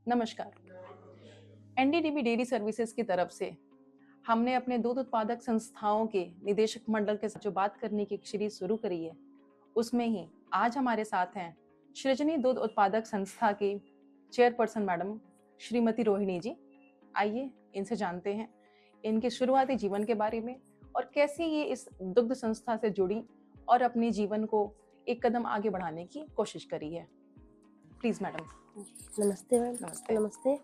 नमस्कार। NDDB dairy services की तरफ से हमने अपने दूध उत्पादक संस्थाओं के निदेशक मंडल के साथ जो बात करने की सीरीज शुरू करी है, उसमें ही आज हमारे साथ हैं सृजनी दूध उत्पादक संस्था की चेयरपर्सन मैडम श्रीमती रोहिणी जी। आइए इनसे जानते हैं इनके शुरुआती जीवन के बारे में और कैसे ये इस दुग्ध संस्था से जुड़ी और अपने जीवन को एक कदम आगे बढ़ाने की कोशिश करी है। Please madam. नमस्ते मैम। नमस्ते। नमस्ते।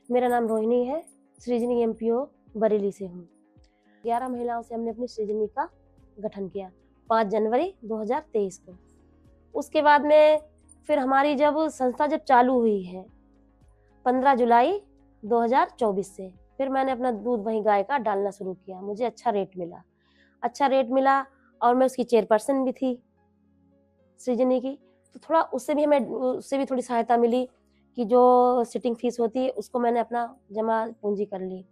मेरा नाम रोहिणी है, सृजनी एमपीओ बरेली से हूँ। 11 महिलाओं से हमने अपनी सृजनी का गठन किया 5 जनवरी 2023 को। उसके बाद में फिर हमारी संस्था चालू हुई है 15 जुलाई 2024 से, फिर मैंने अपना दूध वहीं गाय का डालना शुरू किया। मुझे अच्छा रेट मिला और मैं उसकी चेयरपर्सन भी थी सृजनी की, तो थोड़ा उससे भी थोड़ी सहायता मिली कि जो सिटिंग फीस होती है उसको मैंने अपना जमा पूंजी कर ली,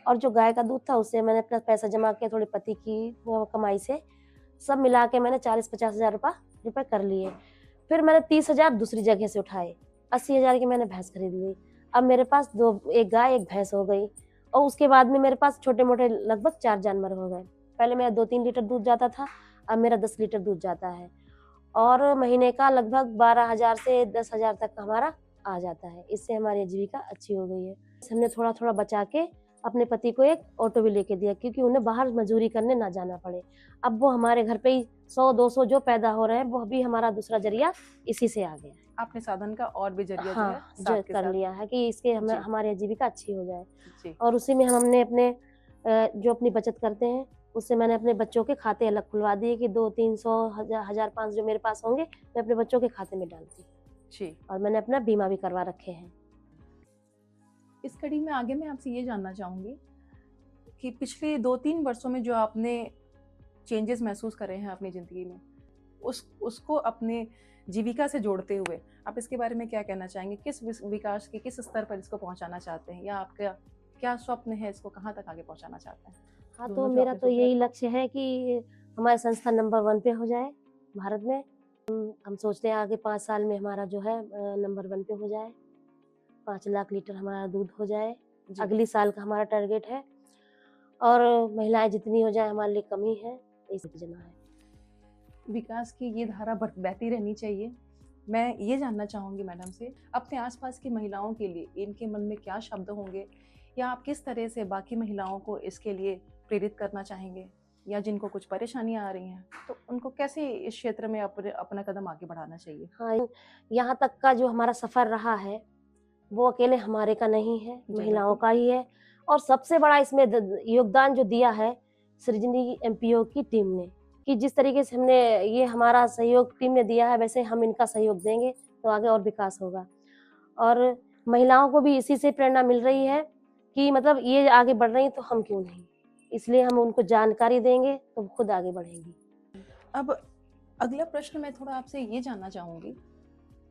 और जो गाय का दूध था उससे मैंने अपना पैसा जमा किया, थोड़े पति की कमाई से सब मिला के मैंने 40-50 हज़ार रुपये कर लिए। फिर मैंने 30 हज़ार दूसरी जगह से उठाए, 80 हज़ार की मैंने भैंस खरीद ली। अब मेरे पास एक गाय एक भैंस हो गई, और उसके बाद में मेरे पास छोटे मोटे लगभग 4 जानवर हो गए। पहले मेरा 2-3 लीटर दूध जाता था, अब मेरा 10 लीटर दूध जाता है, और महीने का लगभग 12,000 से 10,000 तक का हमारा आ जाता है। इससे हमारी आजीविका अच्छी हो गई है। हमने थोड़ा थोड़ा बचा के अपने पति को एक ऑटो भी लेके दिया, क्योंकि उन्हें बाहर मजदूरी करने ना जाना पड़े। अब वो हमारे घर पे ही 100-200 जो पैदा हो रहे हैं, वो भी हमारा दूसरा जरिया इसी से आ गया है। आपने साधन का और भी जरिया हाँ, जो है कर लिया है कि इसके हमारी आजीविका अच्छी हो जाए जी। और उसी में हमने अपने जो अपनी बचत करते हैं उससे मैंने अपने बच्चों के खाते अलग खुलवा दिए कि 200-300 1,000-1,500 जो मेरे पास होंगे मैं अपने बच्चों के खाते में डालती जी। और मैंने अपना बीमा भी करवा रखे हैं। इस कड़ी में आगे मैं आपसे ये जानना चाहूंगी कि पिछले 2-3 वर्षों में जो आपने चेंजेस महसूस करे हैं अपनी जिंदगी में, उसको अपने जीविका से जोड़ते हुए आप इसके बारे में क्या कहना चाहेंगे? किस विकास के किस स्तर पर इसको पहुंचाना चाहते हैं, या आपका क्या स्वप्न है, इसको कहाँ तक आगे पहुंचाना चाहते हैं? हाँ, तो मेरा तो यही लक्ष्य है कि हमारी संस्था नंबर 1 पे हो जाए भारत में। हम सोचते हैं आगे 5 साल में हमारा जो है नंबर 1 पे हो जाए, 5 लाख लीटर हमारा दूध हो जाए, अगली साल का हमारा टारगेट है। और महिलाएं जितनी हो जाए हमारे लिए कमी है, इसी जना है। विकास की ये धारा बहती रहनी चाहिए। मैं ये जानना चाहूंगी मैडम से, अपने आसपास की महिलाओं के लिए इनके मन में क्या शब्द होंगे, या आप किस तरह से बाकी महिलाओं को इसके लिए प्रेरित करना चाहेंगे, या जिनको कुछ परेशानियां आ रही हैं तो उनको कैसे इस क्षेत्र में अपना कदम आगे बढ़ाना चाहिए? हाँ, यहाँ तक का जो हमारा सफर रहा है वो अकेले हमारे का नहीं है, महिलाओं का ही है। और सबसे बड़ा इसमें योगदान जो दिया है सृजनी एमपीओ की टीम ने, कि जिस तरीके से हमने ये हमारा सहयोग टीम ने दिया है, वैसे हम इनका सहयोग देंगे तो आगे और विकास होगा। और महिलाओं को भी इसी से प्रेरणा मिल रही है कि मतलब ये आगे बढ़ रही हैं तो हम क्यों नहीं, इसलिए हम उनको जानकारी देंगे तो खुद आगे बढ़ेंगी। अब अगला प्रश्न मैं थोड़ा आपसे ये जानना चाहूंगी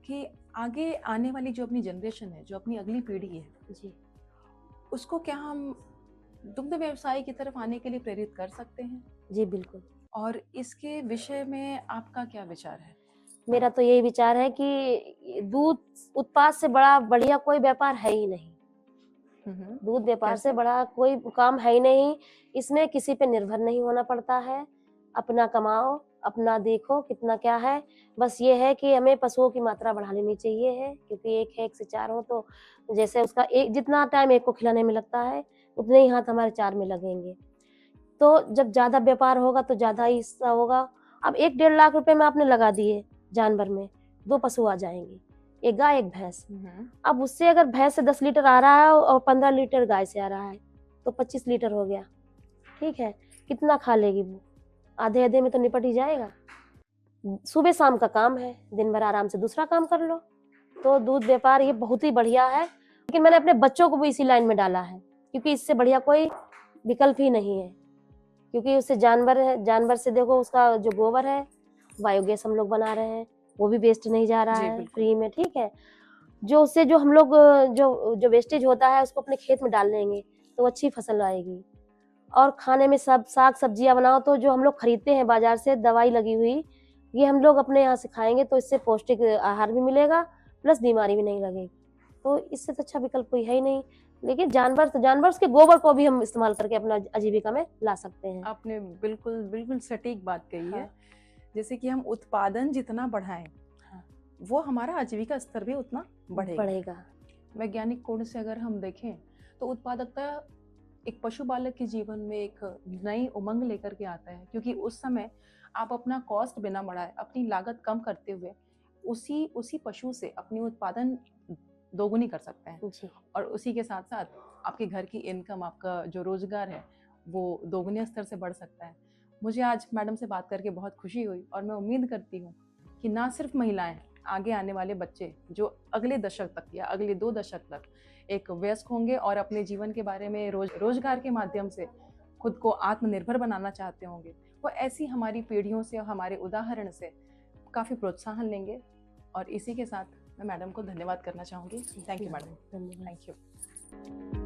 कि आगे आने वाली जो अपनी जनरेशन है, जो अपनी अगली पीढ़ी है जी, उसको क्या हम दुग्ध व्यवसाय की तरफ आने के लिए प्रेरित कर सकते हैं? जी बिल्कुल। और इसके विषय में आपका क्या विचार है? मेरा तो यही विचार है कि दूध उत्पाद से बढ़िया कोई व्यापार है ही नहीं। दूध व्यापार से बड़ा कोई काम है ही नहीं। इसमें किसी पे निर्भर नहीं होना पड़ता है, अपना कमाओ, अपना देखो कितना क्या है। बस ये है कि हमें पशुओं की मात्रा बढ़ा लेनी चाहिए है, क्योंकि एक है 1 से 4 हो तो जैसे उसका एक जितना टाइम एक को खिलाने में लगता है उतने ही हाथ हमारे 4 में लगेंगे। तो जब ज़्यादा व्यापार होगा तो ज़्यादा ही हिस्सा होगा। अब 1-1.5 लाख रुपए में आपने लगा दिए जानवर में, 2 पशु आ जाएंगे, एक गाय एक भैंस। अब उससे अगर भैंस से 10 लीटर आ रहा है और 15 लीटर गाय से आ रहा है तो 25 लीटर हो गया, ठीक है। कितना खा लेगी वो? आधे में तो निपट ही जाएगा। सुबह शाम का काम है, दिन भर आराम से दूसरा काम कर लो। तो दूध व्यापार ये बहुत ही बढ़िया है, लेकिन मैंने अपने बच्चों को भी इसी लाइन में डाला है, क्योंकि इससे बढ़िया कोई विकल्प ही नहीं है। क्योंकि उससे जानवर से देखो उसका जो गोबर है, बायोगैस हम लोग बना रहे हैं, वो भी वेस्ट नहीं जा रहा है, फ्री में, ठीक है। जो उससे जो हम लोग जो वेस्टेज होता है उसको अपने खेत में डाल देंगे तो अच्छी फसल आएगी। और खाने में सब साग सब्जियां बनाओ तो जो हम लोग खरीदते हैं बाजार से दवाई लगी हुई, ये हम लोग अपने यहाँ से खाएंगे तो इससे पौष्टिक आहार भी मिलेगा, प्लस बीमारी भी नहीं लगेगी। तो इससे तो अच्छा विकल्प कोई है ही नहीं। लेकिन जानवर के गोबर को भी हम इस्तेमाल करके अपना आजीविका में ला सकते हैं। आपने बिल्कुल बिल्कुल सटीक बात कही है। हाँ। जैसे कि हम उत्पादन जितना बढ़ाएं, हाँ। वो हमारा आजीविका स्तर भी उतना बढ़ेगा। वैज्ञानिक कोण से अगर हम देखें तो उत्पादकता एक पशुपालक के जीवन में एक नई उमंग लेकर के आता है, क्योंकि उस समय आप अपना कॉस्ट बिना बढ़ाए, अपनी लागत कम करते हुए उसी पशु से अपनी उत्पादन दोगुनी कर सकते हैं जी। और उसी के साथ साथ आपके घर की इनकम, आपका जो रोजगार है वो दोगुने स्तर से बढ़ सकता है। मुझे आज मैडम से बात करके बहुत खुशी हुई और मैं उम्मीद करती हूँ कि ना सिर्फ महिलाएं, आगे आने वाले बच्चे जो अगले दशक तक या अगले 2 दशक तक एक वयस्क होंगे और अपने जीवन के बारे में रोजगार के माध्यम से खुद को आत्मनिर्भर बनाना चाहते होंगे, वो ऐसी हमारी पीढ़ियों से और हमारे उदाहरण से काफ़ी प्रोत्साहन लेंगे। और इसी के साथ मैं मैडम को धन्यवाद करना चाहूँगी। Thank you madam. धन्यवाद। Thank you.